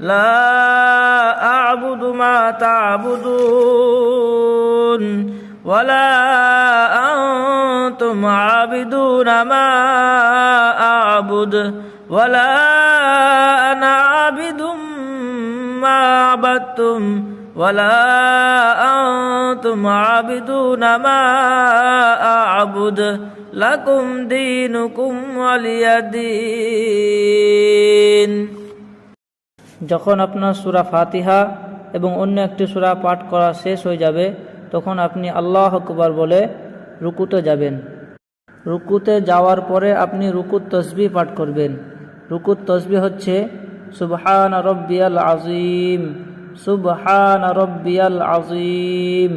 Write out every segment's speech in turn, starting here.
لا أعبد ما تعبدون ولا أنتم عابدون ما أعبد ولا أنا عابد ما عبدتم ولا أنتم عابدون ما أعبد لكم دينكم ولي دين। যখন আপনার সূরা ফাতিহা এবং অন্য একটি সূরা পাঠ করা শেষ হয়ে যাবে তখন আপনি আল্লাহু আকবার বলে রুকুতে যাবেন। রুকুতে যাওয়ার পরে আপনি রুকুত তাসবিহ পাঠ করবেন। রুকুত তাসবিহ হচ্ছে সুবহান রাব্বিয়াল আযীম, সুবহান রাব্বিয়াল আযীম,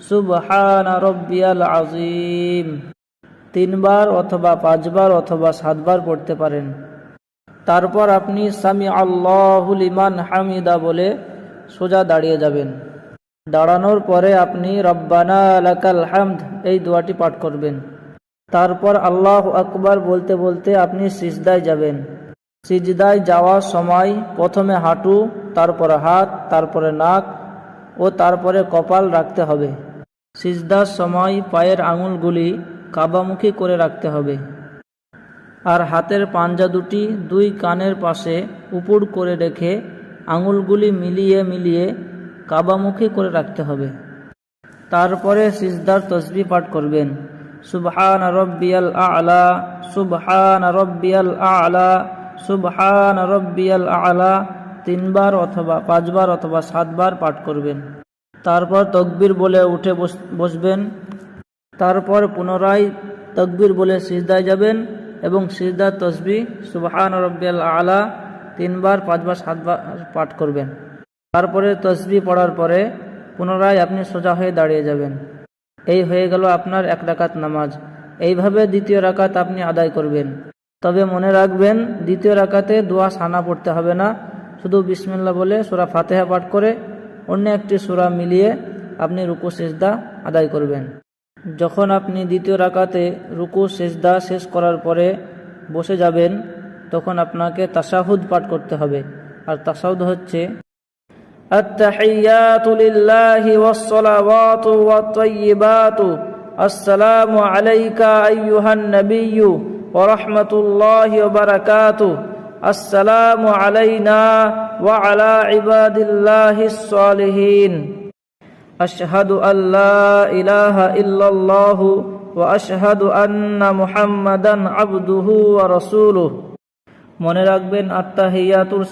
সুবহান রাব্বিয়াল আযীম 3 বার অথবা 5 বার অথবা 7 বার পড়তে পারেন। তারপর আপনি সামি আল্লাহু লিমান হামিদা বলে সোজা দাঁড়িয়ে যাবেন। দাঁড়ানোর পরে আপনি রব্বানা লাকাল হামদ এই দোয়াটি পাঠ করবেন। তারপর আল্লাহু আকবার বলতে বলতে আপনি সিজদায় যাবেন। সিজদায় যাওয়ার সময় প্রথমে হাঁটু, তারপরে হাত, তারপরে নাক ও তারপরে কপাল রাখতে হবে। সিজদার সময় পায়ের আঙুলগুলি কাবামুখী করে রাখতে হবে আর হাতের পাঞ্জা দুটি 2 কানের পাশে উপুড় করে রেখে আঙুলগুলি মিলিয়ে মিলিয়ে কাবামুখী করে রাখতে হবে। তারপরে সিজদার তাসবিহ পাঠ করবেন। সুবহান রাব্বিয়াল আ'লা, সুবহান রাব্বিয়াল আ'লা, সুবহান রাব্বিয়াল আ'লা 3 বার অথবা 5 বার অথবা 7 বার পাঠ করবেন। তারপর তাকবীর বলে উঠে বসবেন। তারপর পুনরায় তাকবীর বলে সিজদায় যাবেন এবং সিজদার তাসবিহ সুবহান রাব্বিয়াল আ'লা 3 বার 5 বার 7 বার পাঠ করবেন। তারপরে তাসবিহ পড়ার পরে পুনরায় আপনি সোজা হয়ে দাঁড়িয়ে যাবেন। এই হয়ে গেল আপনার 1 রাকাত নামাজ। এইভাবে দ্বিতীয় রাকাত আপনি আদায় করবেন। তবে মনে রাখবেন দ্বিতীয় রাকাতে দোয়া সানা পড়তে হবে না, শুধু বিসমিল্লাহ বলে সূরা ফাতিহা পাঠ করে অন্য একটি সূরা মিলিয়ে আপনি রুকু সিজদা আদায় করবেন। যখন আপনি দ্বিতীয় রাকাতে রুকু সিজদা শেষ করার পরে বসে যাবেন তখন আপনাকে তাশাহুদ পাঠ করতে হবে। আর তাশাহুদ হচ্ছে আত-তাহিয়াতু লিল্লাহি ওয়াস-সালাওয়াতু ওয়াত-তাইয়্যিবাতু আসসালামু আলাইকা আইয়ুহান নাবিয়্যু ওয়া রাহমাতুল্লাহি ওয়া বারাকাতুহু আসসালামু আলাইনা ওয়া আলা ইবাদিল্লাহিস সালিহিন আশহাদু আল্লা ইলাহা ইল্লাল্লাহু ওয়া আশহাদু আন্না মুহাম্মাদান আবদুহু ওয়া রাসূলুহু। মনে রাখবেন আত-তাহিয়াতুর